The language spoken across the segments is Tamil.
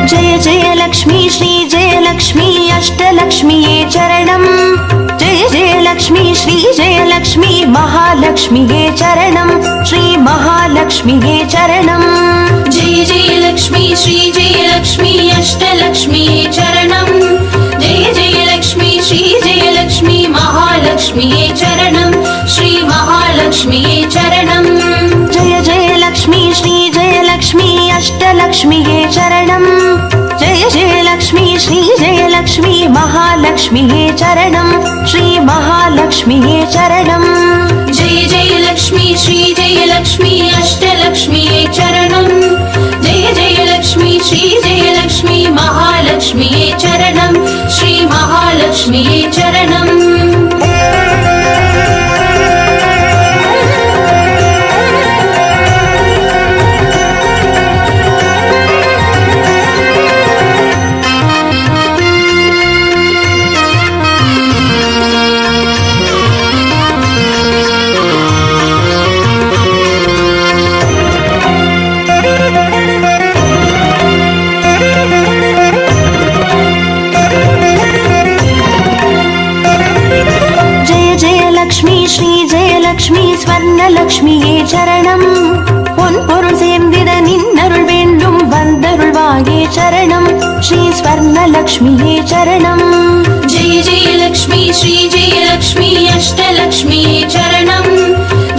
जय जय लक्ष्मी श्री जय लक्ष्मी अष्टलक्ष्मीये चरणम् जय जय लक्ष्मी श्री जय लक्ष्मी महालक्ष्मीये चरणम् श्री महालक्ष्मीये चरणम् जय जय लक्ष्मी श्री जय लक्ष्मी अष्टलक्ष्मीये चरणम् जय जय लक्ष्मी श्री जय लक्ष्मी महालक्ष्मीये चरणम् श्री महालक्ष्मीये चरणम् जय जय लक्ष्मी श्री जय लक्ष्मी अष्टलक्ष्मीये चरणम् जय जय लक्ष्मी श्री जय लक्ष्मी महालक्ष्मीये चरणम् श्री महालक्ष्मीये चरणम् जय जय लक्ष्मी श्री जय लक्ष्मी अष्टलक्ष्मीये चरणम् जय जय लक्ष्मी श्री जय लक्ष्मी महालक्ष्मीये चरणम् श्री महालक्ष्मीये चरणम् ஸ்வர்ணலக்ஷ்மியே சரணம் பொன் பொருள் சேர்ந்திட நின்னருள் வேண்டும் வந்தருள்வாயே சரணம் ஸ்ரீ ஸ்வர்ணலக்ஷ்மியே சரணம் जय जय लक्ष्मी श्री जय लक्ष्मी अष्टलक्ष्मीये चरणम्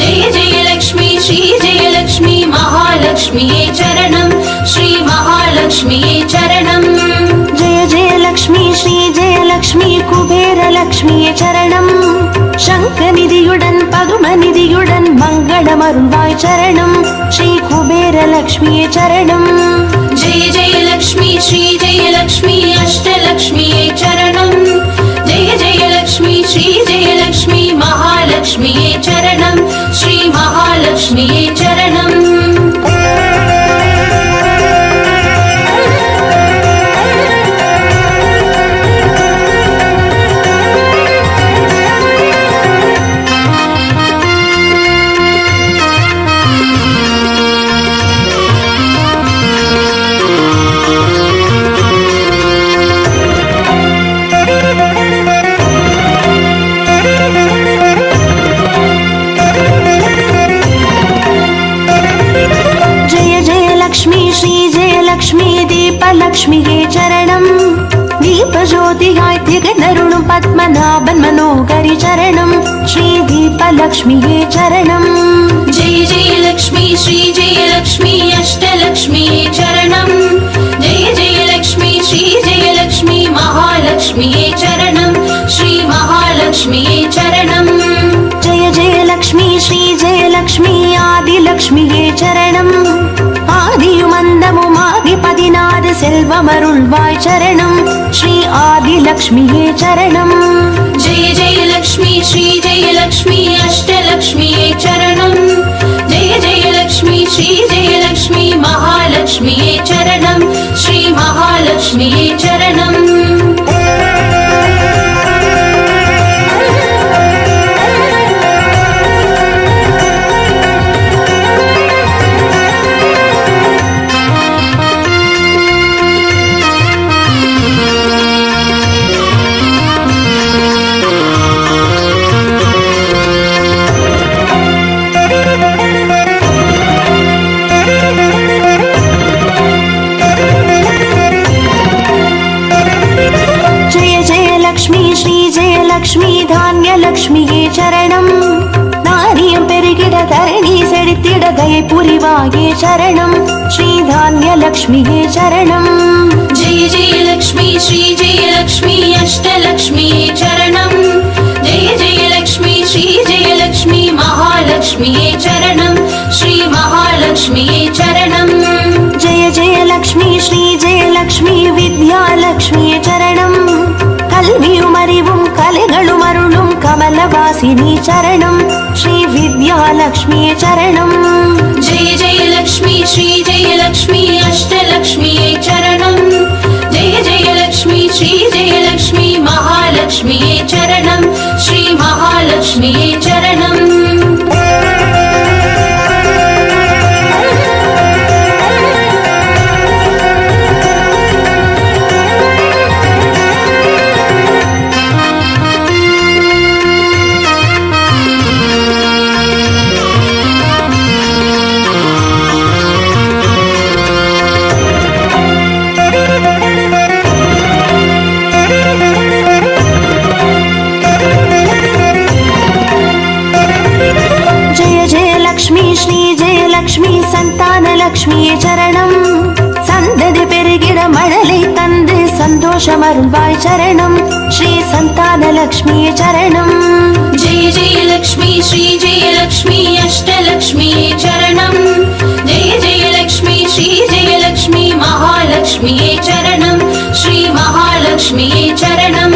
जय जय लक्ष्मी श्री जय लक्ष्मी महालक्ष्मीये चरणम् श्री महालक्ष्मीये चरणम् जय जय लक्ष्मी श्री जय लक्ष्मी कुबेरलक्ष्मिये चरणम् शङ्खनिधियुடன் பதுமநிதியுடன் மங்களமருள்வாய் சரணம் ஸ்ரீ குபேரலக்ஷ்மியே சரணம் जय जय लक्ष्मी श्री जय लक्ष्मी अष्टलक्ष्मीये चरणम् जय जय लक्ष्मी श्री जय लक्ष्मी महालक्ष्मीये चरणम् श्री महालक्ष्मीये चरणम् லக்ஷ்மியே சரணம் தீபஜோதியாய் திகழருளும் பத்மநாபன் மனோகரி சரணம் ஸ்ரீ தீபலக்ஷ்மியே சரணம் जय जय लक्ष्मी श्री जय लक्ष्मी अष्टलक्ष्मीये चरणम् जय जय लक्ष्मी श्री जय लक्ष्मी महालक्ष्मीये चरणम् श्री महालक्ष्मीये चरणम् जय जय लक्ष्मी श्री जय लक्ष्मी आदिलक्ष्मिये चरणम् ஆதியுமந்தமுமாதிபதிநாத செல்வமருள்வாய் சரணம் ஸ்ரீ ஆதிலக்ஷ்மியே சரணம் जय जय लक्ष्मी श्री जय लक्ष्मी अष्टलक्ष्मीये चरणम् जय जय लक्ष्मी श्री जय लक्ष्मी महालक्ष्मीये चरणम् श्री महालक्ष्मीये चरणम् லக்ஷ்மி தானிய லக்ஷ்மியே சரணம் தானியம் பெருகிட தரணி செழித்திட தயை புரிவாயே சரணம் ஸ்ரீ தானிய லக்ஷ்மியே சரணம் जय जय लक्ष्मी श्री जय लक्ष्मी अष्टलक्ष्मीये चरणम् जय जय लक्ष्मी श्री जय लक्ष्मी महालक्ष्मीये चरणम् श्री महालक्ष्मीये चरणम् जय जय लक्ष्मी श्री जय लक्ष्मी विद्यालक्ष्मिये चरणम् கல்வியும் அறிவும் கலைகளும் அருளும் கமலவாசினி சரணம் ஸ்ரீ வித்யாலக்ஷ்மியே சரணம் जय जय लक्ष्मी श्री जय लक्ष्मी अष्टलक्ष्मीये चरणम् जय जय लक्ष्मी श्री जय लक्ष्मी महालक्ष्मीये चरणम् श्री महालक्ष्मीये चरणम् சந்தோஷமருள்வாய் சரணம் ஸ்ரீ சந்தானலக்ஷ்மியே சரணம். जय जय लक्ष्मी श्री जय लक्ष्मी अष्टलक्ष्मी चरणम जय जय लक्ष्मी श्री जय लक्ष्मी महालक्ष्मी चरणम श्री महालक्ष्मी चरणम.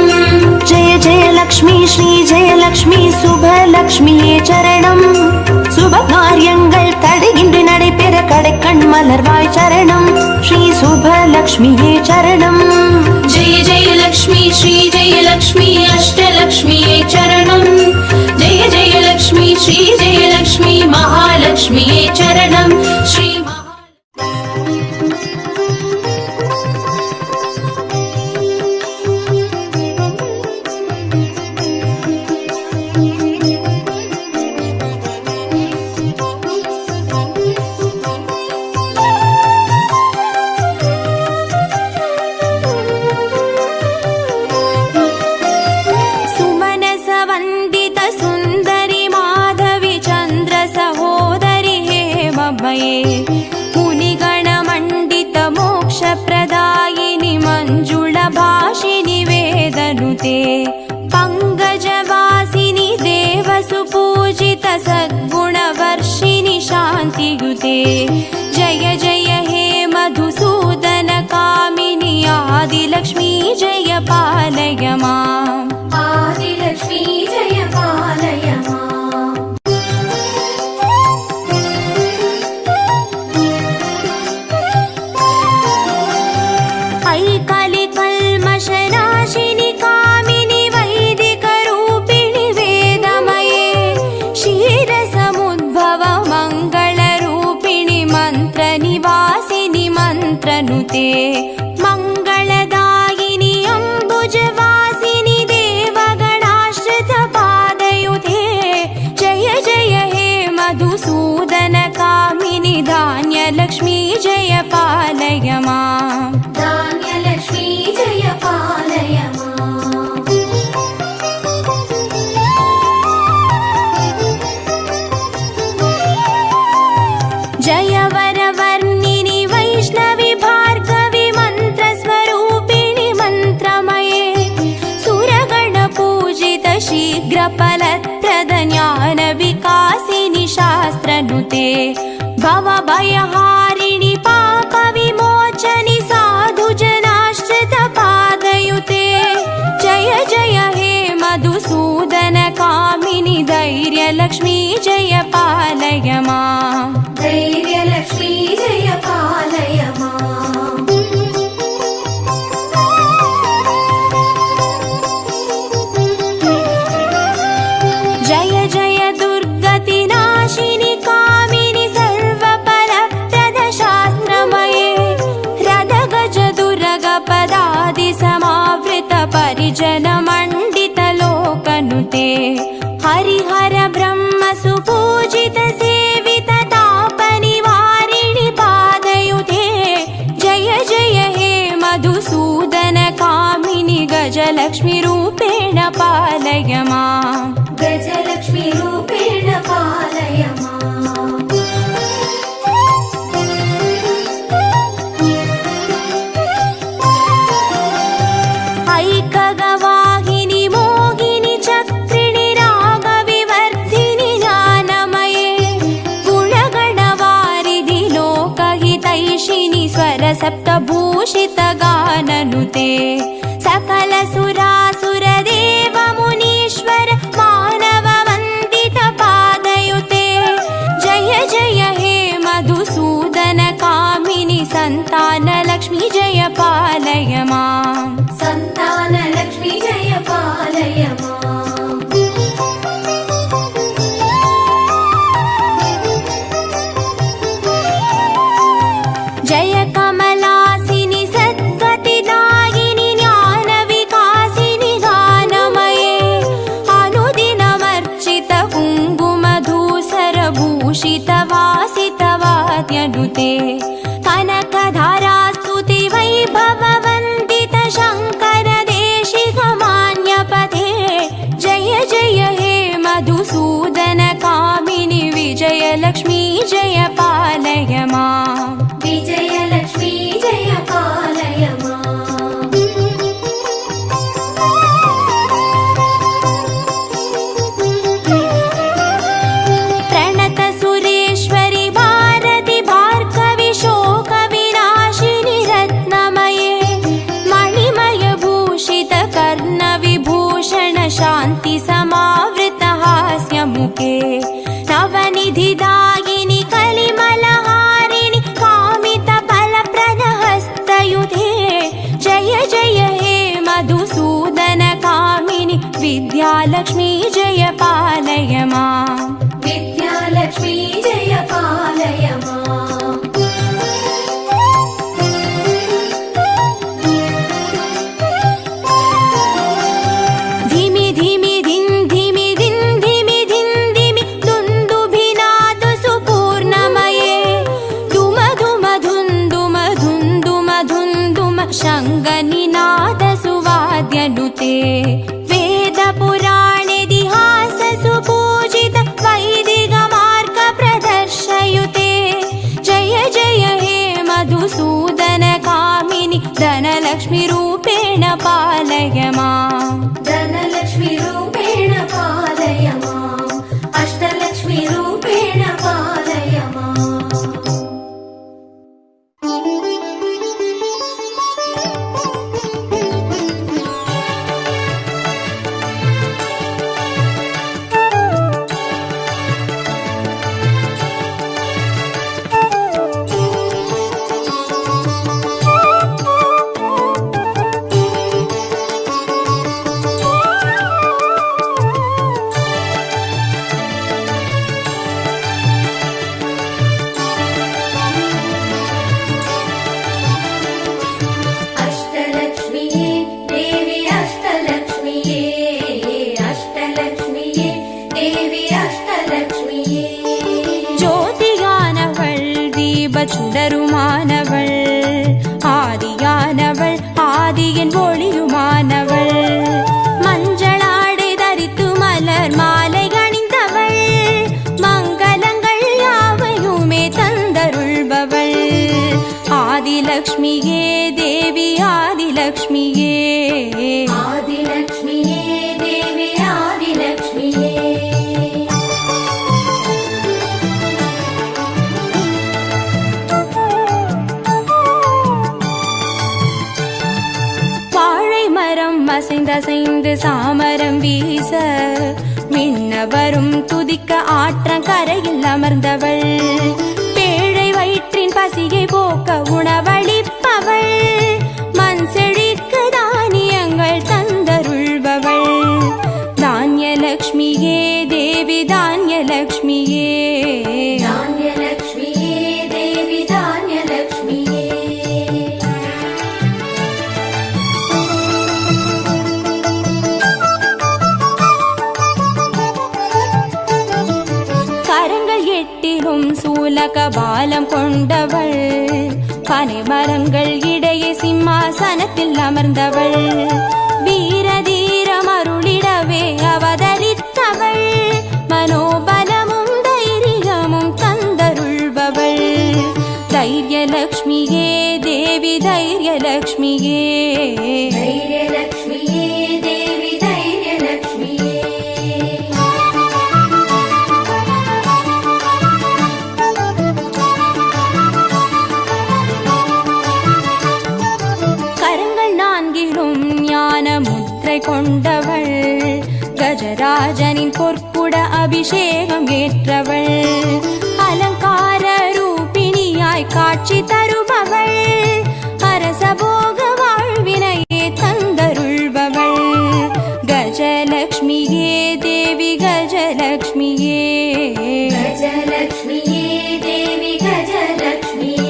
जय जय लक्ष्मी श्री जय लक्ष्मी சுபலக்ஷ்மியே சரணம். சுப காரியங்கள் தடையின்றி நடைபெற கடைக்கண் மலர்வாய் சரணம் ஸ்ரீ சுபலக்ஷ்மியே சரணம். जय जय लक्ष्मी श्री जय लक्ष्मी अष्टलक्ष्मी चरणम जय जय लक्ष्मी श्री जय लक्ष्मी महालक्ष्मी चरणम श्री मुनिगणमण्डित मोक्षप्रदायिनि मञ्जुळभाषिनि वेदनुते पङ्कजवासिनि देवसुपूजित सद्गुणवर्षिणि शान्तियुते जय जय हे मधुसूदन कामिनि आदिलक्ष्मी जय पालय माम् आदिलक्ष्मी जय पालय माम्. कल्मषनाशिनि कामिनि वैदिकरूपिणि वेदमये क्षीरसमुद्भव मङ्गलरूपिणि मन्त्रनिवासिनि मन्त्रनुते मङ्गलदायिनि अम्बुजवासिनि देवगणाश्रितपादयुते जय जय हे मधुसूदन कामिनि धान्यलक्ष्मी जय पालय माम्. धान्यलक्ष्मी जय पालय माम्. जय वरवर्णिनि वैष्णवि भार्गवि मन्त्रस्वरूपिणि मन्त्रमये सुरगणपूजित शीघ्रफलप्रद ज्ञानविकासिनि शास्त्रनुते भवभयहारिणि पापविमोचनि साधुजनाश्रितपादयुते जय जय हे मधुसूदन कामिनि धैर्यलक्ष्मी जय पालय माम्. धैर्यलक्ष्मी जय पालय माम्. जय जय दुर्गतिनाशिनि कामिनि सर्वफलप्रद शास्त्रमये रदगज दुर्गपदादि समावृत परिजनमण्डित लोकनुते हरिहर ब्रह्म सुपूजित सेवित तापनिवारिणि पादयुते जय जय हे मधुसूदन कामिनि गजलक्ष्मी रूपेण पालय माम्. गजलक्ष्मी रूपेण पालय माम्. ऐकगवाहिनि मोहिनि चक्रिणि रागविवर्धिनि ज्ञानमये गुणगणवारिधि लोकहितैषिणि स्वरसप्तभूषित गाननुते सकल सुरासुरदेव मुनीश्वर मानव वन्दित पादयुते जय जय हे मधुसूदन कामिनि सन्तानलक्ष्मी जय पालय माम्. सन्तानलक्ष्मी जय पालय माम्. जय कमलासिनि सद्गतिदायिनि ज्ञानविकासिनि गानमये अनुदिनमर्चित कुङ्कुमधूसरभूषित वासितवाद्यनुते कनकधारास्तुति वैभववन्दित शङ्कर देशिकमान्यपथे मधुसूदन कामिनि विद्यालक्ष्मी जय पालय माम् विद्यालक्ष्मी जय पालय माम् धिमि धिमि धिं धिमि धिं धिमि धिं धिमि दुन्दुभिनाद सुपूर्णमये धुम धुम धुन्दुम धुन्दुम धुन्दुम शङ्गनिनाद सुवाद्यनुते वेद पुराणेतिहास सुपूजित वैदिक मार्ग प्रदर्शयुते जय जय हे मधुसूदन कामिनि धनलक्ष्मी रूपेण पालय माम् धनलक्ष्मी रूपेण पालय माम् अष्टलक्ष्मी रूपेण पालय माम् சுடருமானவள் ஆதியானவள் ஆதியின் ஒளியுமானவள் மஞ்சளாடை தரித்து மலர் மாலை அணிந்தவள் மங்களங்கள் யாவையுமே தந்தருள்பவள் ஆதிலக்ஷ்மியே தேவி ஆதிலக்ஷ்மியே ஆதிலக்ஷ்மியே தேவி ஆதிலக்ஷ்மியே அசைந்து சாமரம் வீச மின்னவரும் துதிக்க ஆற்றங்கரையில் அமர்ந்தவள் பேழை வயிற்றின் பசியை போக்க உணவளிப்பவள் மண் செழிக்க தானியங்கள் தந்தருள்பவள் தானியலக்ஷ்மியே தேவி தானியலக்ஷ்மியே தானியலக்ஷ்மியே தேவி தானியலக்ஷ்மியே சூலக பாலம் கொண்டவள் பனை மரங்கள் இடையே சிம்மாசனத்தில் அமர்ந்தவள் வீரதீர மருளிடவே அவதரித்தவள் மனோபலமும் தைரியமும் தந்தருள்பவள் தைரியலக்ஷ்மியே தேவி தைரியலக்ஷ்மியே தைரியலக்ஷ்மியே தேவி தைரியலக்ஷ்மியே கொண்டவள் கஜராஜனின் பொற்குட அபிஷேகம் ஏற்றவள் அலங்கார ரூபிணியாய் காட்சி தருபவள் அரசபோக வாழ்வினையே தந்தருள்பவள் கஜலக்ஷ்மியே தேவி கஜலக்ஷ்மியே கஜலக்ஷ்மியே தேவி கஜலக்ஷ்மியே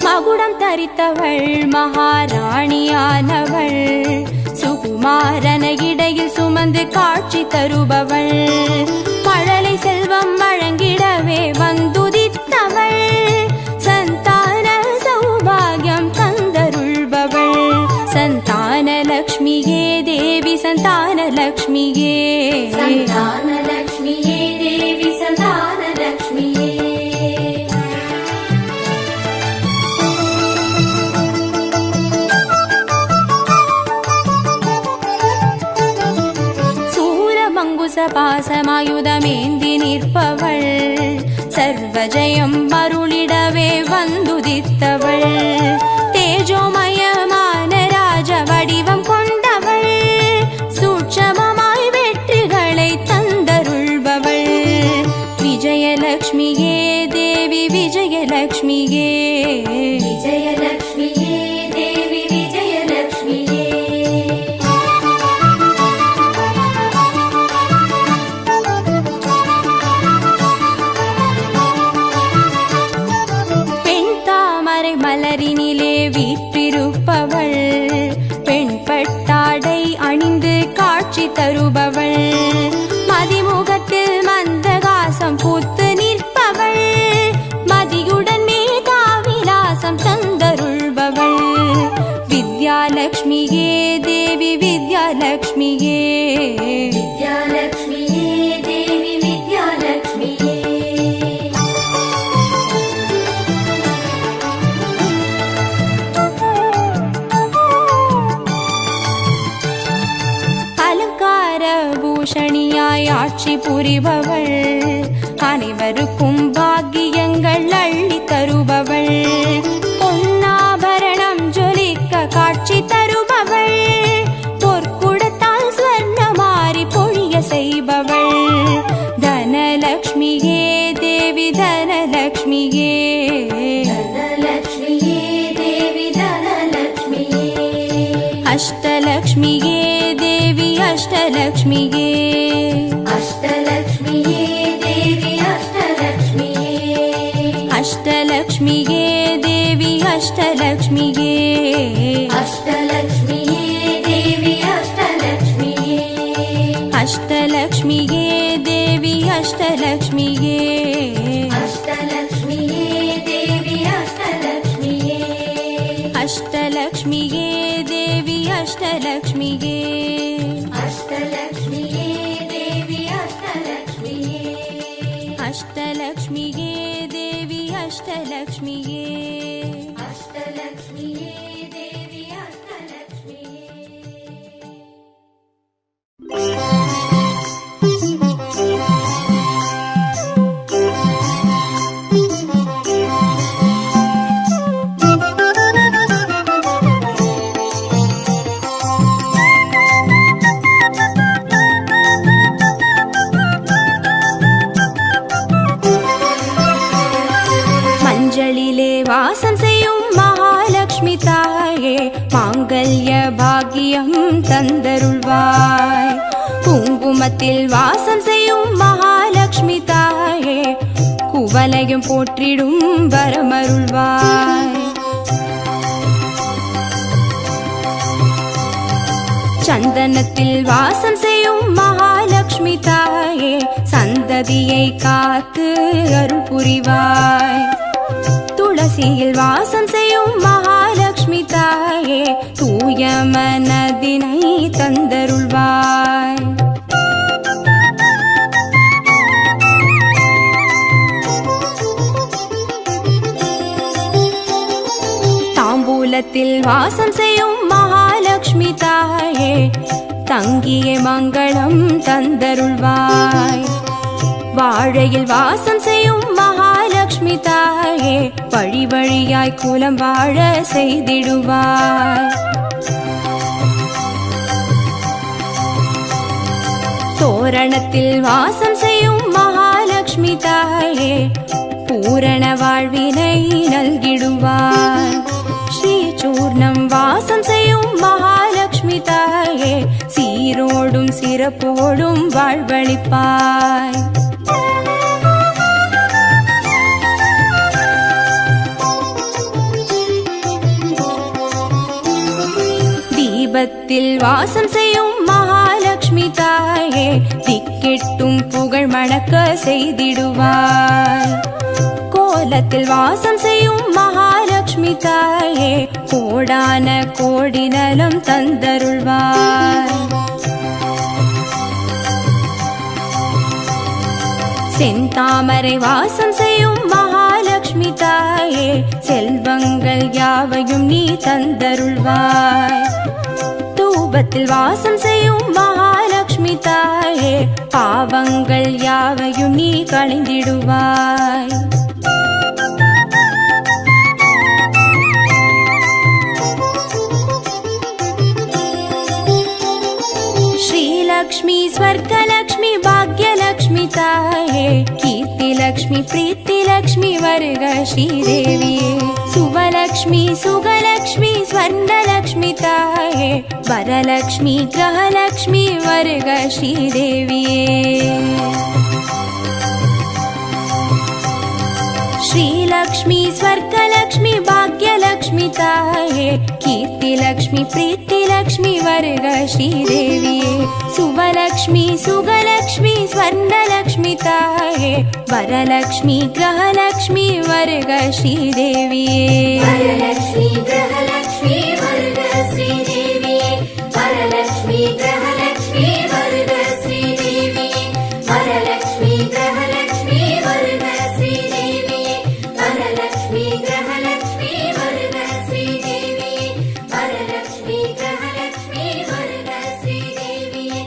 மகுடம் தரித்தவள் மகாராணியானவள் சுகுமாரன இடையில் சுமந்து காட்சி தருபவள் மழலை செல்வம் வழங்கிடவே வந்துதித்தவள் சந்தான சௌபாகியம் தந்தருள்பவள் சந்தானலக்ஷ்மியே தேவி சந்தானலக்ஷ்மியே சந்தானலக்ஷ்மியே தேவி சந்தானலக்ஷ்மியே பாசமாயுதமேந்தி நிற்பவள் சர்வஜயம் மருளிடவே வந்துதித்தவள் தேஜோமயமான ராஜ வடிவம் கொண்டவள் சூட்சமமாய் வெற்றிகளை தந்தருள்பவள் தருபவள் மதிமுகத்தில் மந்தகாசம் பூத்து நிற்பவள் மதியுடன் மேகாவிலாசம் தந்தருள்பவள் வித்யாலக்ஷ்மியே தேவி வித்யாலக்ஷ்மியே வித்யாலக்ஷ்மியே தேவி வித்யாலக்ஷ்மியே அலங்கார பூஷணியாய் ஆட்சி புரிபவள் அனைவருக்கும் பாக்கியங்கள் அள்ளி தருபவள் பொன்னாபரணம் ஜொலிக்க காட்சி தருபவள் பொற்குடத்தால் ஸ்வர்ணமாரி பொழிய செய்பவள் தனலக்ஷ்மியே தேவி தனலக்ஷ்மியே தனலக்ஷ்மியே தேவி தனலக்ஷ்மியே அஷ்டலக்ஷ்மியே தேவி அஷ்டலக்ஷ்மியே அஷ்டலக்ஷ்மியே தேவி அஷ்டலக்ஷ்மியே அஷ்டலக்ஷ்மியே தேவி அஷ்டலக்ஷ்மியே அஷ்டலக்ஷ்மியே தேவி அஷ்டலக்ஷ்மியே அஷ்டலக்ஷ்மியே தேவி அஷ்டலக்ஷ்மியே அஷ்டலக்ஷ்மியே தேவி அஷ்டலக்ஷ்மியே அஷ்டலக்ஷ்மியே தேவி அஷ்டலக்ஷ்மியே அஷ்டலக்ஷ்மியே தேவி அஷ்டலக்ஷ்மியே அஷ்டலக்ஷ்மியே தேவி அஷ்டலக்ஷ்மியே அஷ்டலக்ஷ்மியே தேவி அஷ்டலக்ஷ்மியே மஞ்சளிலே வாசம் செய்யும் மகாலட்சுமி தாயே மாங்கல்ய பாக்கியம் தந்தருள்வாய் குங்குமத்தில் வாசம் செய்யும் மகாலட்சுமி தாயே குவலையும் போற்றிடும் வரமருள்வாய் சந்தனத்தில் வாசம் செய்யும் மகாலட்சுமி தாயே சந்ததியை காத்து அருள் புரிவாய் துளசியில் வாசம் செய்யும் மகாலட்சுமி தாயே தூய மனதினை தந்தருள்வாய் தாம்பூலத்தில் வாசம் செய்யும் மகாலட்சுமி தாயே தங்கிய மங்களம் தந்தருள்வாய் வாழையில் வாசம் செய்யும் மகாலட்சுமி தாயே வழி வழியாய் குலம் வாழ செய்திடுவாய் தோரணத்தில் வாசம் செய்யும் மகாலட்சுமி தாயே பூரண வாழ்வினை நல்கிடுவாய் ஸ்ரீசூர்ணம் வாசம் செய்யும் மகாலட்சுமி தாயே சீரோடும் சிறப்போடும் வாழ்வளிப்பாய் தீபத்தில் வாசம் செய்யும் மகாலட்சுமி தாயே திக்கெட்டும் புகழ் மணக்க செய்திடுவாய் கோலத்தில் வாசம் செய்யும் மகாலட்சுமி தாயே கோடான கோடி நலம் தந்தருள்வாய் செந்தாமரை வாசம் செய்யும் மகாலட்சுமி தாயே செல்வங்கள் யாவையும் நீ தந்தருள்வாய் தூபத்தில் வாசம் செய்யும் மகாலட்சுமி தாயே பாவங்கள் யாவையும் நீ களைந்திடுவாய் श्रीलक्ष्मी स्वर्गलक्ष्मी भाग्यलक्ष्मी ताये कीर्तिलक्ष्मी प्रीतिलक्ष्मी वर्ग श्रीदेविये सुवलक्ष्मी सुगलक्ष्मी स्वर्णलक्ष्मी ताये वरलक्ष्मी ग्रहलक्ष्मी वर्ग श्रीदेविये श्रीलक्ष्मी स्वर्गलक्ष्मी भाग्यलक्ष्मी लक्ष्मी ताये कीर्ति लक्ष्मी प्रीति लक्ष्मी वर्ग श्रीदेविये सुवलक्ष्मी सुगलक्ष्मी स्वर्णलक्ष्मी ताये वरलक्ष्मी ग्रहलक्ष्मी वर्ग श्रीदेविये वरलक्ष्मी ग्रहलक्ष्मी वर्ग श्रीदेविये वरलक्ष्मी ग्रहलक्ष्मी वर्ग श्रीदेविये वरलक्ष्मी ग्रहलक्ष्मी वर्ग श्रीदेविये वरलक्ष्मी ग्रहलक्ष्मी वर्ग श्रीदेविये वरलक्ष्मी ग्रहलक्ष्मी वर्ग श्रीदेविये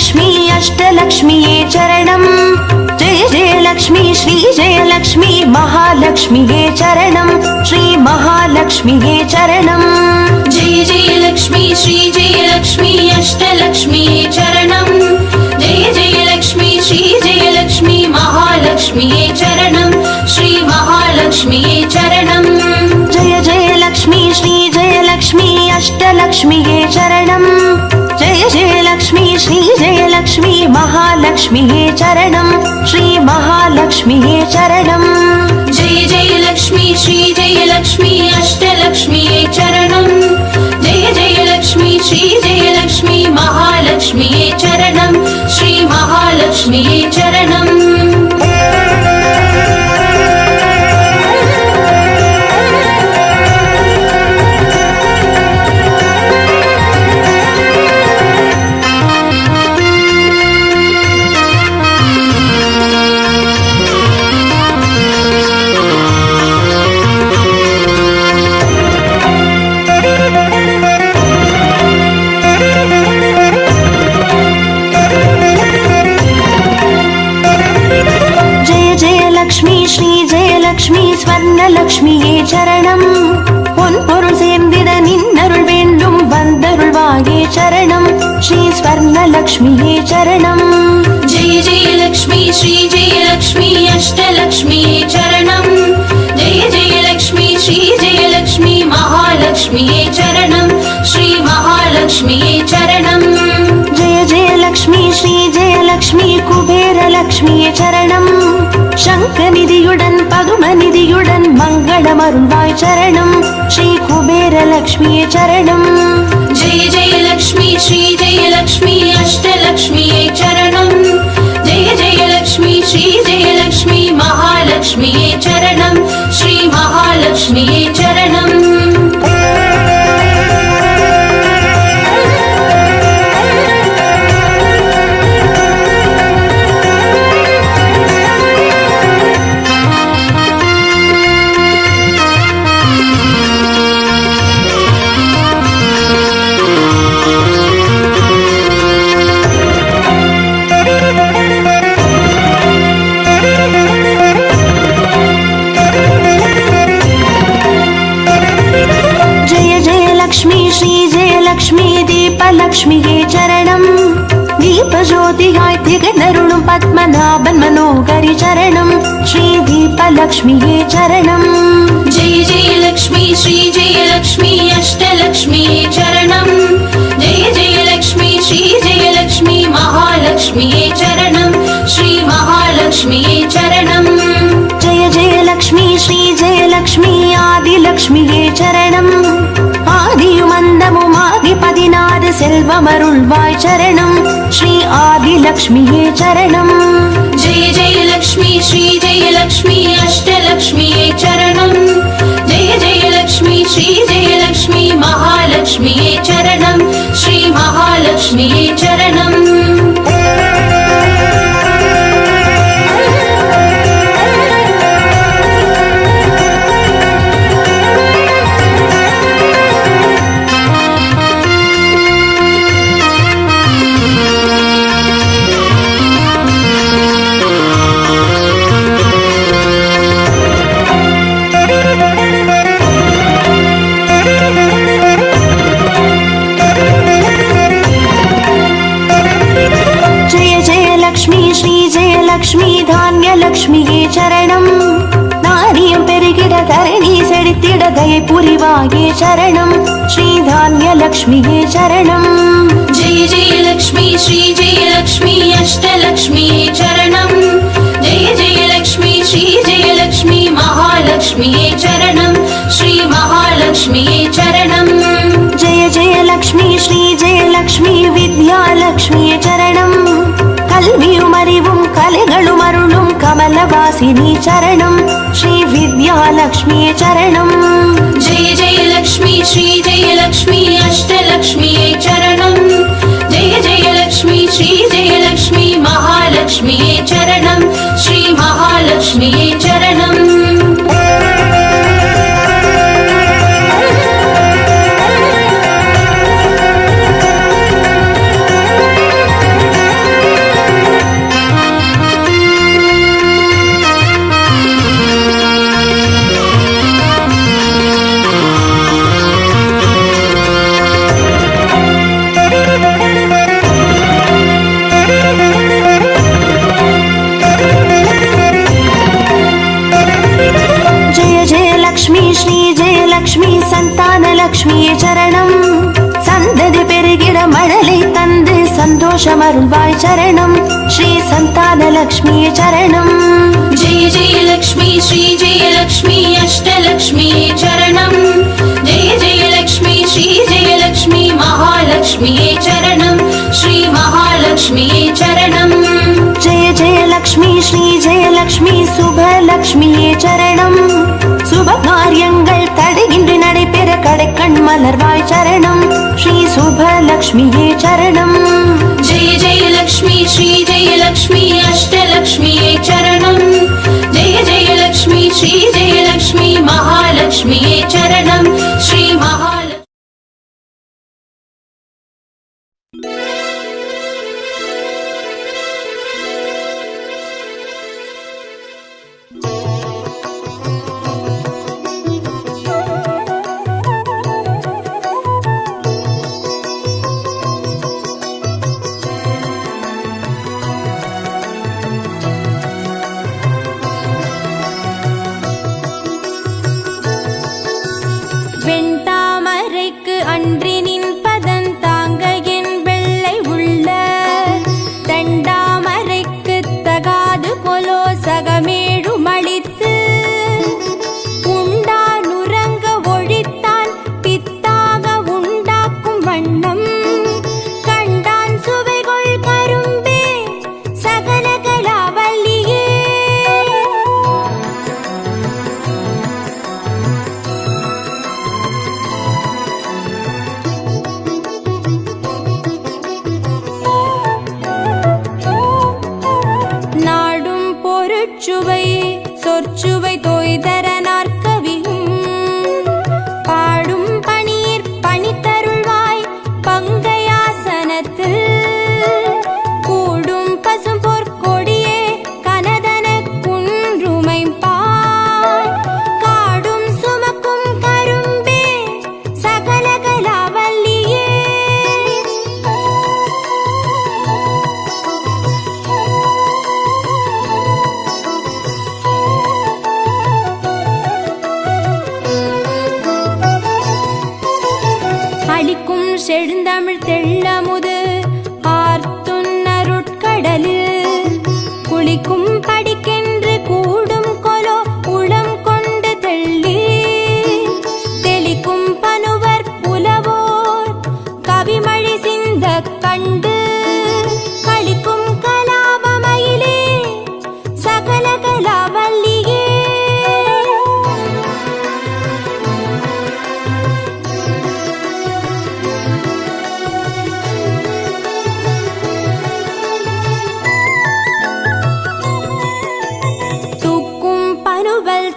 वरलक्ष्मी अष्टलक्ष्मीये चरणं जय जय लक्ष्मी श्री जय लक्ष्मी महालक्ष्मीये चरणं श्री महालक्ष्मीये चरणं जय जय लक्ष्मी श्री जय लक्ष्मी अष्टलक्ष्मीये चरणं जय जय लक्ष्मी श्री जय लक्ष्मी महालक्ष्मीये चरणं श्री महालक्ष्मीये चरणं जय जय लक्ष्मी श्री जय लक्ष्मी अष्टलक्ष्मीये चरणं जय जय लक्ष्मी श्री जय लक्ष्मी महालक्ष्मीये चरणं श्री महालक्ष्मीये चरणं जय जय लक्ष्मी श्री जय लक्ष्मी अष्टलक्ष्मीये चरणं जय जय लक्ष्मी श्री जय लक्ष्मी महालक्ष्मीये चरणं श्री महालक्ष्मीये चरणं ஸ்வர்ணலக்ஷ்மியே சரணம் பொன் பொருள் சேர்ந்திட நின்னருள் வேண்டும் வந்தருள்வாயே சரணம் ஸ்ரீ ஸ்வர்ணலக்ஷ்மியே சரணம் जय जय लक्ष्मी श्री जय लक्ष्मी अष्टलक्ष्मीये चरणं जय जय लक्ष्मी श्री जय लक्ष्मी महालक्ष्मीये चरणं श्री महालक्ष्मीये चरणं जय जय लक्ष्मी श्री जय लक्ष्मी कुबेरलक्ष्मिये चरणं शङ्खनिधियुடன் பதுமநிதியுடன் மங்களமருள்வாய் சரணம் ஸ்ரீ குபேரலக்ஷ்மியே சரணம் जय जय लक्ष्मी श्री जय लक्ष्मी अष्टलक्ष्मीये चरणं जय जय लक्ष्मी श्री जय लक्ष्मी महालक्ष्मीये चरणं श्री महालक्ष्मीये चरणं லக்ஷ்மியே சரணம் தீபஜோதியாய் திகழருளும் பத்மநாபன் மனோகரி சரணம் ஸ்ரீ தீபலக்ஷ்மியே சரணம் जय जय लक्ष्मी श्री जय लक्ष्मी अष्टलक्ष्मीये चरणं जय जय लक्ष्मी श्री जय लक्ष्मी महालक्ष्मीये चरणं श्री महालक्ष्मीये चरणं जय जय लक्ष्मी श्री जय लक्ष्मी आदिलक्ष्मिये சரணம் ஆதியும் அந்தமும் ஆகி 16 செல்வமருள்வாய் சரணம் ஸ்ரீ ஆதிலக்ஷ்மியே சரணம் जय जय लक्ष्मी श्री जय लक्ष्मी अष्टलक्ष्मीये चरणं जय जय लक्ष्मी श्री जय लक्ष्मी महालक्ष्मीये चरणं श्री महालक्ष्मीये चरणं லக்ஷ்மி தானிய லக்ஷ்மியே சரணம். தானியம் பெருகிட தரணி செழித்திட தயை புரிவாயே சரணம். ஸ்ரீ தானிய லக்ஷ்மியே சரணம். ஜெய ஜெய லக்ஷ்மி ஸ்ரீ ஜெய லக்ஷ்மி அஷ்டலக்ஷ்மியே சரணம். ஜெய ஜெய லக்ஷ்மி ஸ்ரீ ஜெய லக்ஷ்மி மகாலக்ஷ்மியே சரணம். ஸ்ரீ மகாலக்ஷ்மியே சரணம். ஜெய ஜெய லக்ஷ்மி ஸ்ரீ ஜெய லக்ஷ்மி வித்யாலக்ஷ்மியே சரணம். கல்வியும் அறிவும் கலைகளும் அருளும் கமலவாசினி சரணம். ஸ்ரீ வித்யாலக்ஷ்மியே சரணம். ஜெய ஜெய லக்ஷ்மி ஸ்ரீ ஜெய லக்ஷ்மி அஷ்டலக்ஷ்மியே சரணம். ஜெய ஜெய லக்ஷ்மி ஸ்ரீ ஜெய லக்ஷ்மி மகாலக்ஷ்மியே சரணம். ஸ்ரீ மகாலக்ஷ்மியே சரணம். லக்ஷ்மி சந்தான லக்ஷ்மியே சரணம். சந்ததி பெருகிட மழலை தந்து சந்தோஷம் அருள்வாய் சரணம். ஸ்ரீ சந்தான லக்ஷ்மியே சரணம். ஜெய ஜெய லக்ஷ்மி ஸ்ரீ ஜெய லக்ஷ்மி அஷ்டலக்ஷ்மியே சரணம். ஜெய ஜெய லக்ஷ்மி ஸ்ரீ ஜெய லக்ஷ்மி மகாலக்ஷ்மியே சரணம். ஸ்ரீ மகாலக்ஷ்மியே சரணம். ஜெய ஜெய லக்ஷ்மி ஸ்ரீ ஜெய லக்ஷ்மி சுபலக்ஷ்மியே சரணம். சுப காரியங்கள் தடையின்றி நடைபெற கடைக்கண் மலர்வாய் சரணம். ஸ்ரீ சுபலக்ஷ்மியே சரணம். ஜெய ஜெய லக்ஷ்மி ஸ்ரீ ஜெய லக்ஷ்மி அஷ்டலக்ஷ்மியே சரணம். ஜெய ஜெய லக்ஷ்மி ஸ்ரீ ஜெய லக்ஷ்மி மகாலக்ஷ்மியே சரணம். ஸ்ரீ மகாலட்சுமி. வெண்தாமரைக்கு அன்றினின் பதம் தாங்க என் வெள்ளை உள்ள தண்டாமரைக்கு தகாது கொலோ சகமேடு மளித்து உண்டான் உறங்க ஒழித்தான் பித்தாக உண்டாக்கும் வண்ணம் கண்டான் சுவைகொள் கரும்பே சகலகலாவல்லியே. நாடும் பொருட்சுவை சொற்சுவை தோய்தர நாற்கவியும் பாடும் பணீர் பணித்தருள்வாய் பங்கையாசனத்தில் கூடும் பசும் பொற்கொடியே கனதன குன்றுமை பாய் காடும் சுமக்கும் கரும்பே சகலகலாவல்லியே. அளிக்கும் செழுந்தமிழ் தெள்ளமுது ஆர்த்துன்னருட்கடலில் குளிக்கும் படிக்கென்று கூடும் கொலோ உளம் கொண்டு தெள்ளி தெளிக்கும் பனுவர் புலவோர் கவிமழி சிந்த கண்டு களிக்கும் கலாபமயிலே சகலகலாவல்லியே.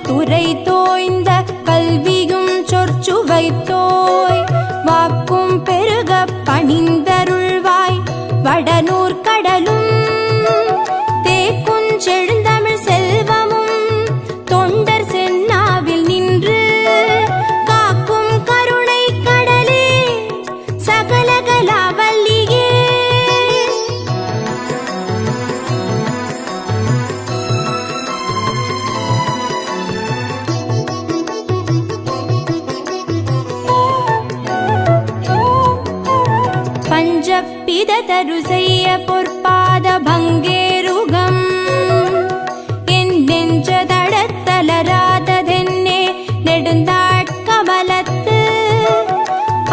துறை தோய்ந்த கல்வியும் சொற்சுவை தோய் வாக்கும் பெருக பணிந்தருள்வாய் பஞ்சப்பிததரு செய்ய பொற்பாத பங்கேருகம் என் நெஞ்ச தடத்தலராததென்னே நெடுந்தாட்கமலத்து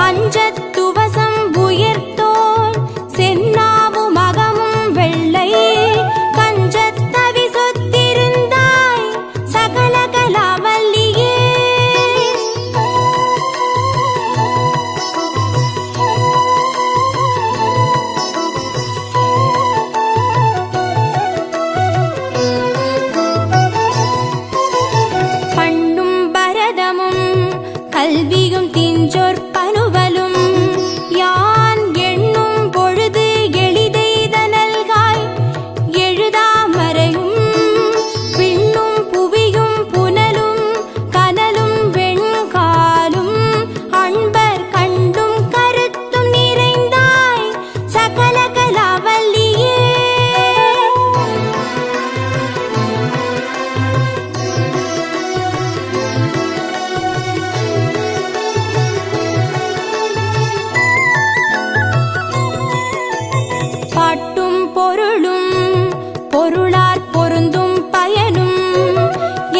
அஞ்சத்துவசம் உயர்த்தோன் சென்னாவு மகமும் வெள்ளை கஞ்சத்தவி சொத்திருந்தாய் சகல கலாவல்லியே. பண்ணும் பரதமும் கல்வியும் திஞ்சொற்பனுவலும் யான் எண்ணும் பொழுது எளிதெய்தனல்காய் எழுதாமறையும் விண்ணும் புவியும் புனலும் கனலும் வெண்காலும் அன்பர் கண்டும் கருத்தும் நிறைந்தாய் சகல கலாவல்லியே. பாட்டும் பொருளும் பொருளார் பொருந்தும் பயனும்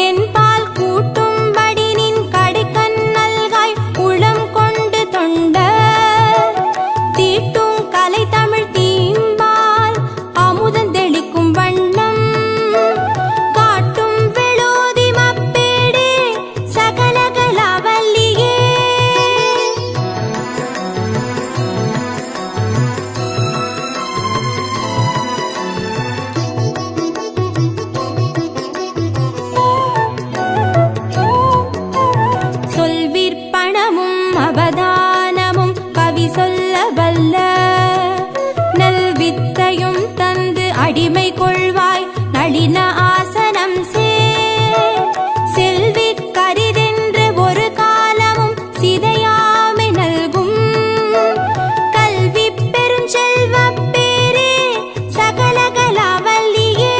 என்பால் கூட்டும்படி நின் கடைக்கண் நல்காய் உளம் கொண்டு தொண்ட தீட்டும் கலை தமிழ் தீம்பால் அமுதம் தெளிக்கும் வண்ணம் காட்டும் வெளோதி மப்பேடே சகல கலாவல்லியே. சொல்விற்பணமும் அவதானமும் கவி சொல்ல வல்ல நல்வித்தையும் தந்து அடிமை கொள்வாய் நளின ஆசனம் செல்விற் கரிதென்று ஒரு காலமும் சிதையாமை நல்கும் கல்வி பெருஞ்செல்வப் பேரே சகல கலாவல்லியே.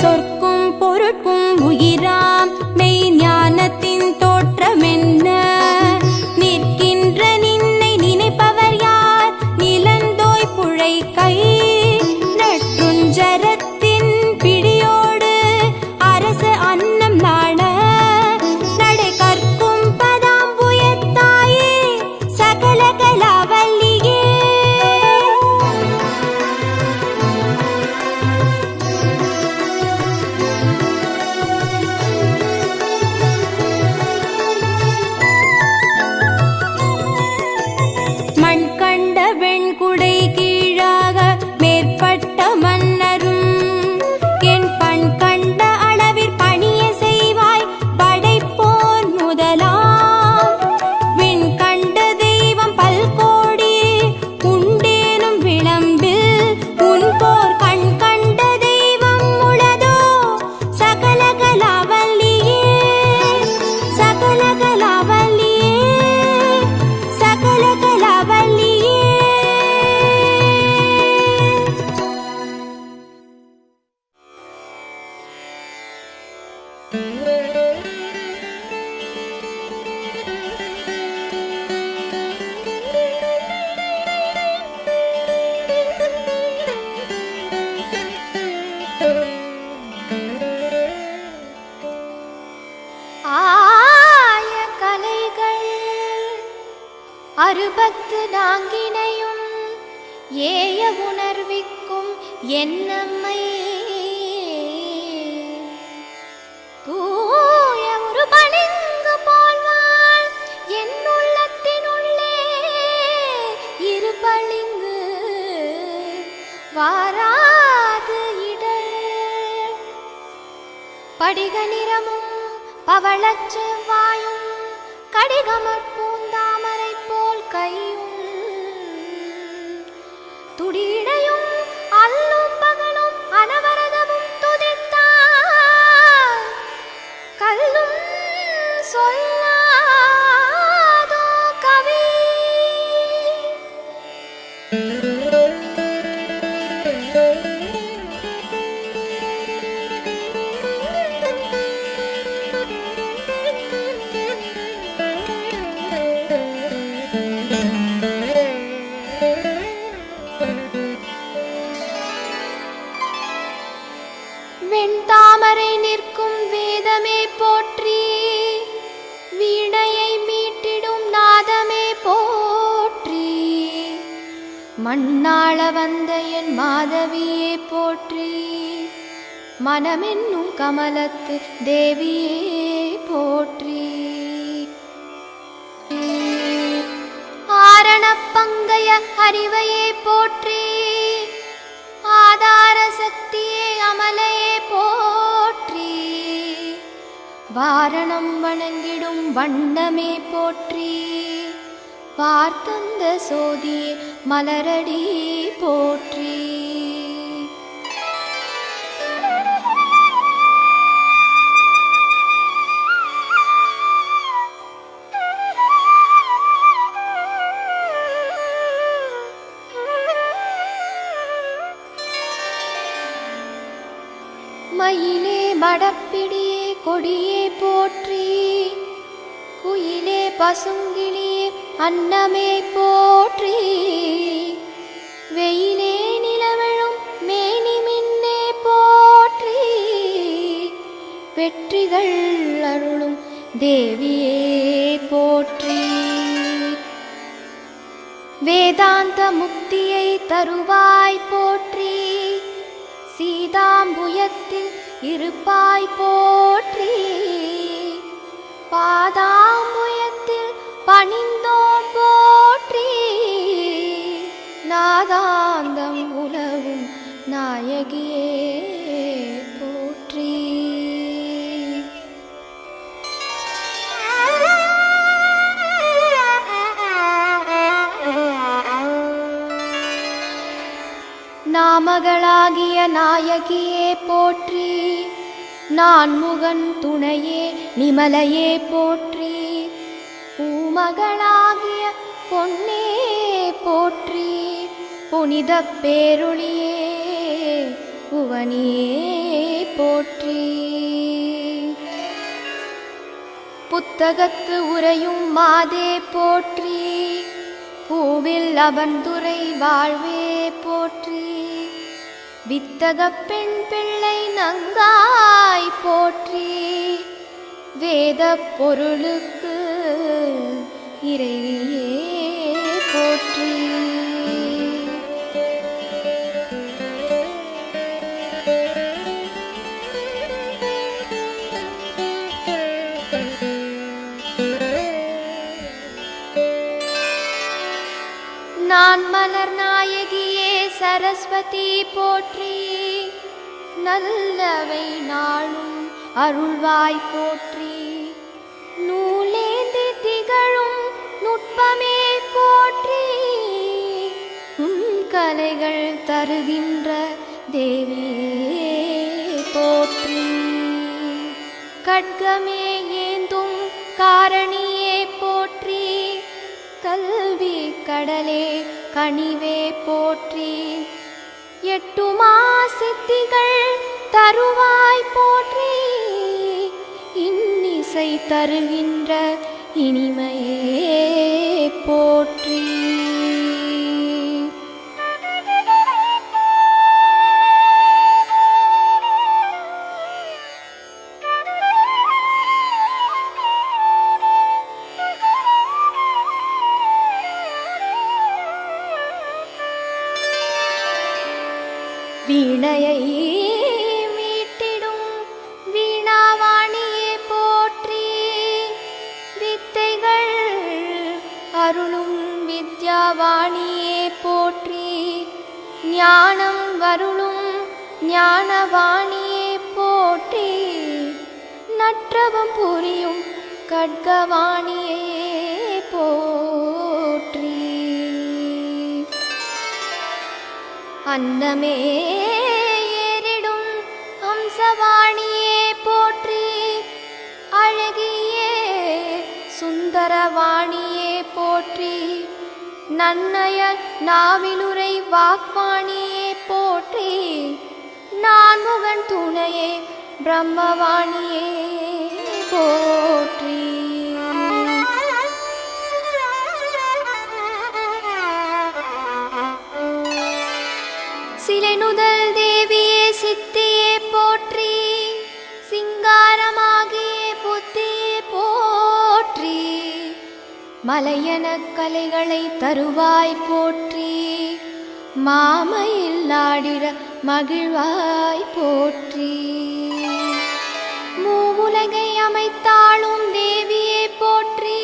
சொற்கும் பொருட்கும் உயிராம் மெய் ஞானத்தின் தோற்றமென்ன நிற்கின்ற நின்னை நினைப்பவர் யார் நிலந்தோய் புழை கை நற்றுஞ்சரத்தின் பிடியோடு அரசு அன்னம் நாண நடை கற்கும் பதாம்புயத்தாயே சகல கலாவல்லியே. மண் கண்ட வெண்குடை கீழாக மேற்பட்ட மன்னரும் என் பண் கண்ட அளவிற் பணிய செய்வாய் படைப்போர் முதலாம் விண் கண்ட தெய்வம் பல்கோடி உண்டேனும் விளம்பில் உன் போர் கண் கண்ட தெய்வம் உளதோ சகல கலாவல்லியே. சகல கலாவல்லியே. சகல கலாவல்லியே. ஆய கலைகள் அறுபத்து நான்கினையும் ஏய உணர்விக்கும் என்னம்மை தூய ஒரு பணிங்கு போல்வாள் என் உள்ளத்தினுள்ளே இரு பளிங்கு வாராது இடர் படிக நிறமும் பவளச் செவ்வாயும் கடிகமற் பூந்தாமரை போல் கையும் துடிடையும் அல்லும் பகலும் அனவரதமும் துதித்தார் கல்லும் சொல்லாதோ கவி மண்ணாள வந்த என் மாதவியே போற்றி, மனமென்னும் கமலத்து தேவியே போற்றி. ஆரணப்பங்கைய அறிவையே போற்றி, ஆதார சக்தியே அமலையே போற்றி. வாரணம் வணங்கிடும் வண்ணமே போற்றி, பார்த்தந்த சோதியே மலரடி போற்றி. மயிலே மடப்பிடியே கொடியே போற்றி, குயிலே பசுங்கிளியே அன்னமே போற்றி. வெயிலே நிலவெழும் மேனிமின்னே போற்றி, வெற்றிகள் அருளும் தேவியே போற்றி. வேதாந்த முக்தியை தருவாய் போற்றி, சீதாம்புயத்தில் இருப்பாய் போற்றி. பாதாம்புயத்தில் பணிந்தோம் போற்றி, நாதாந்தம் உலவும் நாயகியே போற்றி. நாமகளாகிய நாயகியே போற்றி, நான்முகன் துணையே நிமலையே போற்றி. பூமகளாகிய பொன்னே போற்றி, புனித பேருளியே புவனியே போற்றி. புத்தகத்து உரையும் மாதே போற்றி, பூவில் அபந்துரை வாழ்வே போற்றி. வித்தக பெண் பிள்ளை நங்காய் போற்றி, வேத பொருளுக்கு இறைவியே போற்றி. நான் மலர் நாயகியே சரஸ்வதி போற்றி, நல்லவை நாளும் அருள்வாய் போற்றி. நூலேந்தி திகழும் நுட்பமே போற்றி, கலைகள் தருகின்ற தேவியே போற்றி. கட்கமே ஏந்தும் காரணியே போற்றி, கல்வி கடலே கனிவே போற்றி. எட்டுமா சித்திகள் தருவாய் போற்றி, இன்னிசை தருகின்ற இனிமையே போற்றி. வீணையை மீட்டிடும் வீணாவாணியே போற்றி, வித்தைகள் அருளும் வித்யாவாணியே போற்றி. ஞானம் வருளும் ஞானவாணியே போற்றி, நற்றவம் புரியும் கட்கவாணியே போற்றி. அன்னமே ஏறிடும் ஹம்சவாணியே போற்றி, அழகியே சுந்தரவாணியே போற்றி. நன்னய நாவிலுரை வாக்வாணியே போற்றி, நான்முகன் துணையே பிரம்மவாணியே போற்றி. சிலைநுதல் தேவியே சித்தியே போற்றி, சிங்காரமாகிய புத்தியே போற்றி. மலையன கலைகளை தருவாய் போற்றி, மாமையில் ஆடிட மகிழ்வாய் போற்றி. மூவுலகை அமைத்தாளும் தேவியே போற்றி.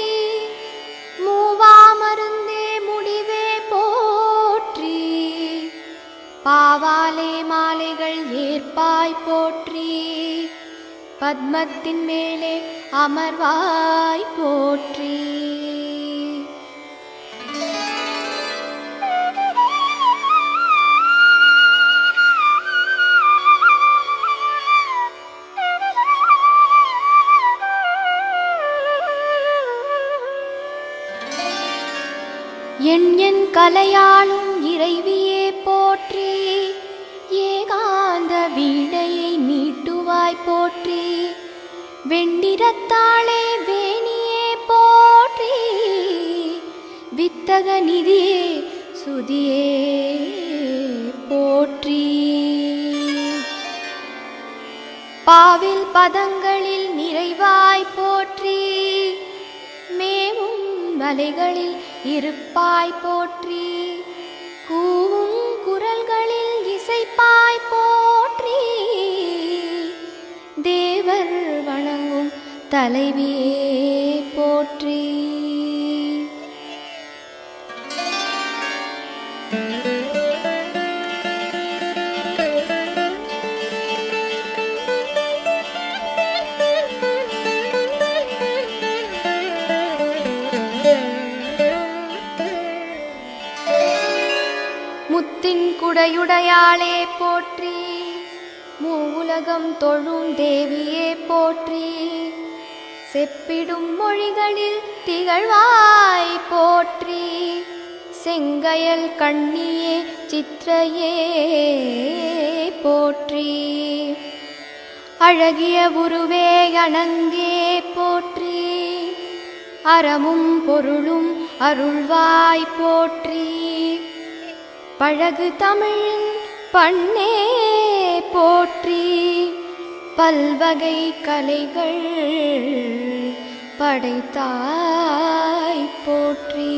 மூவா மருந்தே முடிவே போற்றி. பாவாலே மாலைகள் ஏற்பாய் போற்றி. பத்மத்தின் மேலே அமர்வாய் போற்றி. என் கலையாளும் இறைவியே போற்றி. ஏகாந்த வீணையை மீட்டுவாய் போற்றி. வெண்டிரத்தாளே வேணியே போற்றி. வித்தக நிதியே சுதியே போற்றி. பாவில் பதங்களில் நிறைவாய் போற்றி. மேவும் மலைகளில் இருப்பாய் போற்றி. கூவும் குரல்களில் இசைப்பாய் போற்றி. தேவர் வணங்கும் தலைவியே போற்றி. முத்தின் குடையுடையாளே போற்றி. மூவுலகம் தொழும் தேவியே போற்றி. செப்பிடும் மொழிகளில் திகழ்வாய் போற்றி. செங்கயல் கண்ணியே சித்ரையே போற்றி. அழகிய உருவே அணங்கே போற்றி. அறமும் பொருளும் அருள்வாய் போற்றி. பழகு தமிழின் பண்ணே போற்றி. பல்வகை கலைகள் படைத்தாய் போற்றி.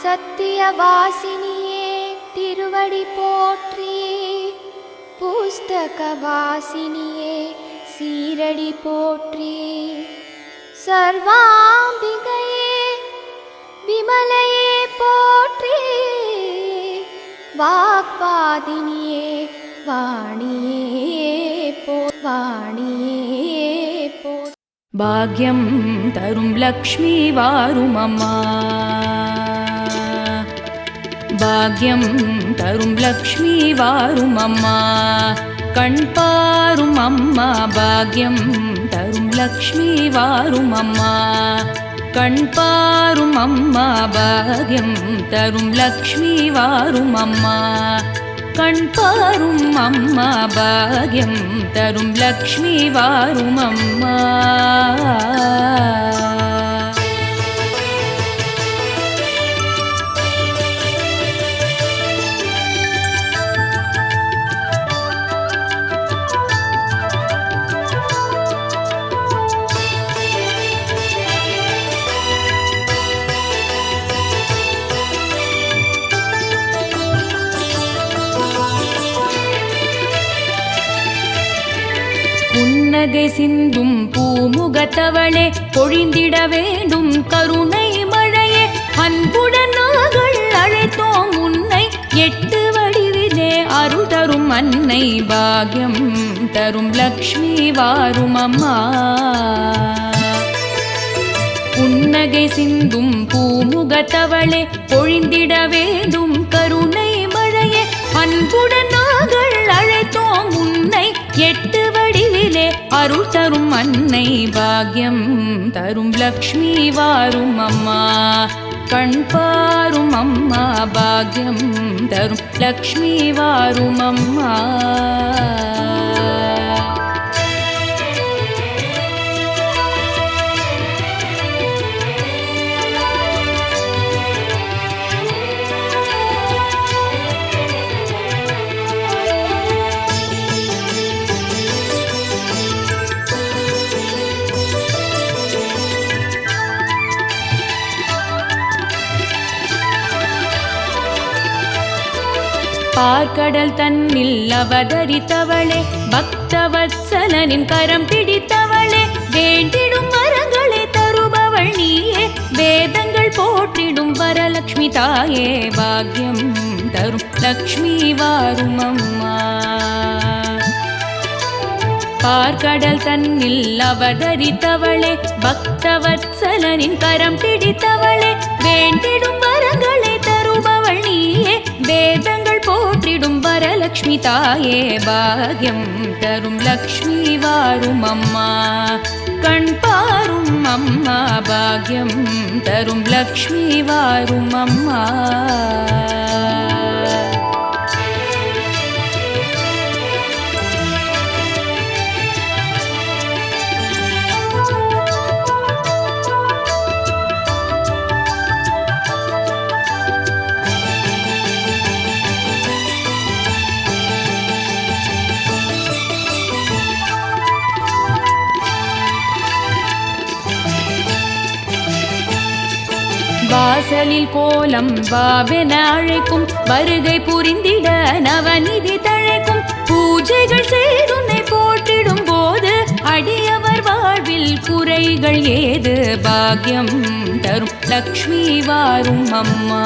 சத்தியவாசினியே திருவடி போற்றி. புஸ்தக வாசினியே சீரடி போற்றி. சர்வாம்பிகையே விமலையே போற்றி. வாக்வாதினியே வாணியே போ. பாக்யம் தரும் லக்ஷ்மி வாரும் அம்மா. பாக்யம் தரும் லக்ஷ்மி வாரும் அம்மா. கண் பாரும் அம்மா. பாக்யம் தரும் லக்ஷ்மி வாரும் அம்மா. கண் பாரும் அம்மா. பாக்யம் தரும் லக்ஷ்மி வாரும் அம்மா. கண் பாரும் அம்மா. பாக்யம் தரும் லக்ஷ்மி வாரும் அம்மா. புன்னகை சிந்தும் பூமுகத்தவளே பொழிந்திட வேண்டும் கருணை மழையே. அன்புடன் நாங்கள் அழைத்தோம் உன்னை. எட்டு வடிவிலே அருள் தரும் அன்னை. பாக்யம் தரும் லக்ஷ்மி வாரும் அம்மா. புன்னகை சிந்தும் பூமுகத்தவளே பொழிந்திட வேண்டும் கருணை மழையே. அன்புடன் நாங்கள் அழைத்தோம் உன்னை. எட்டு வடிவிலே அருள் தரும் அன்னை. பாக்யம் தரும் லக்ஷ்மி வாரும் அம்மா. கண் பாரும் அம்மா. பாக்யம் தரும் லக்ஷ்மி வாரும் அம்மா. பார்க்கடல் தன்னில் அவதரித்தவளே, பக்தவத்சலனின் கரம் பிடித்தவளே, வேண்டிடும் வரங்களை தருபவள் நீயே, வேதங்கள் போற்றிடும் வரலக்ஷ்மி தாயே, பாக்யம் தரும் லக்ஷ்மி வாரும் அம்மா. பார்க்கடல் தன்னில் அவதரித்தவளே, பக்தவத்சலனின் கரம் பிடித்தவளே, வேண்டிடும் வரங்களை தருபவள் நீயே, வேதங்கள் போற்றிடும் வரலக்ஷ்மி தாயே, பாக்யம் தரும் லக்ஷ்மி வாரும் அம்மா. கண் பாரும் அம்மா, பாக்யம் தரும் லக்ஷ்மி வாரும் அம்மா. வாசலில் கோலம் வாவென அழைக்கும், வருகை புரிந்திட நவநிதி தழைக்கும், பூஜைகள் செய்துன்னை போற்றிடும் போது அடியவர் வாழ்வில் குறைகள் ஏது, பாக்யம் தரும் லக்ஷ்மி வாரும் அம்மா.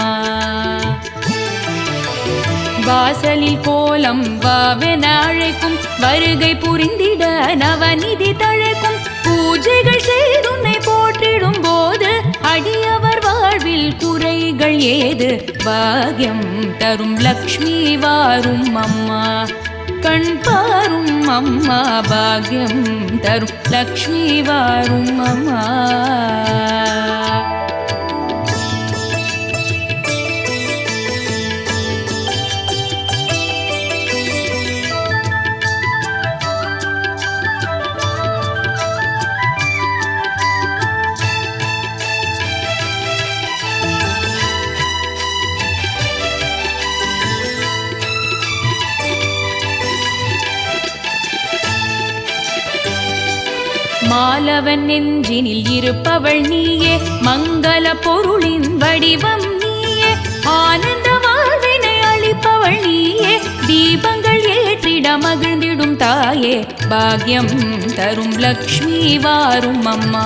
வாசலில் கோலம் வாவென அழைக்கும், வருகை புரிந்திட நவநிதி தழைக்கும், பூஜைகள் செய்துன்னை போற்றிடும் போது அடியவர் வாழ்வில் குறைகள் ஏது, பாக்யம் தரும் லக்ஷ்மி வாரும் அம்மா. கண் பாரும் அம்மா, பாக்யம் தரும் லக்ஷ்மி வாரும் அம்மா. மாலவன் நெஞ்சினில் இருப்பவள் நீயே, மங்கள பொருளின் வடிவம் நீயே, ஆனந்த வாழ்வினை அளிப்பவள் நீயே, தீபங்கள் ஏற்றிட மகிழ்ந்திடும் தாயே, பாக்யம் தரும் லக்ஷ்மி வாரும் அம்மா.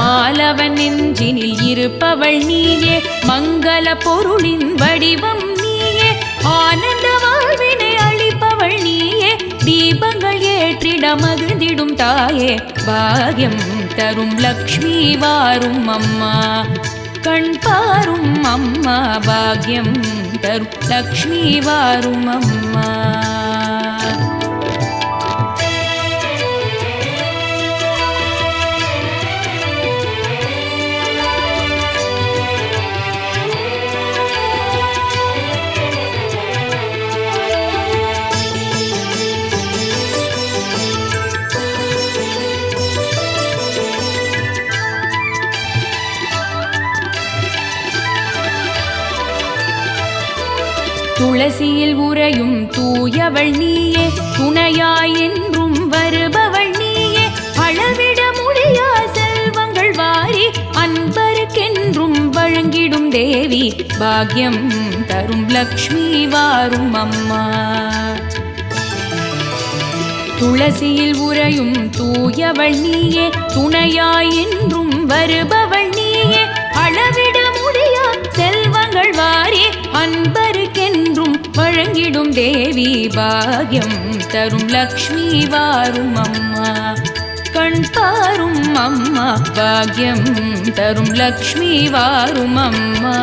மாலவன் நெஞ்சினில் இருப்பவள் நீயே, மங்கள பொருளின் வடிவம் நீயே, ஆனந்த வாழ்வினை அளிப்பவள் நீயே, தீபங்கள் ஏற்றிட மகிழ்ந்திடும் தாயே, பாக்யம் தரும் லக்ஷ்மி வாரும் அம்மா. கண் பாரும் அம்மா, பாக்யம் தரும் லக்ஷ்மி வாரும் அம்மா. துளசியில் உறையும் தூயவள் நீயே, துணையாய் என்றும் வருபவள் நீயே, அளவிட முடியா செல்வங்கள் வாரி அன்பருக்கென்றும் வழங்கிடும் தேவி, பாக்யம் தரும் லக்ஷ்மி வாரும் அம்மா. துளசியில் உறையும் தூயவள் நீயே, துணையாய் என்றும் வருபவள் நீயே, அளவிட முடியா செல்வங்கள் வாரி அன்பருக்கென்றும் வழங்கிடும் தேவி, பாக்யம் தரும் லக்ஷ்மி வாரும் அம்மா. கண் பாரும் அம்மா, பாக்யம் தரும் லக்ஷ்மி வாரும் அம்மா.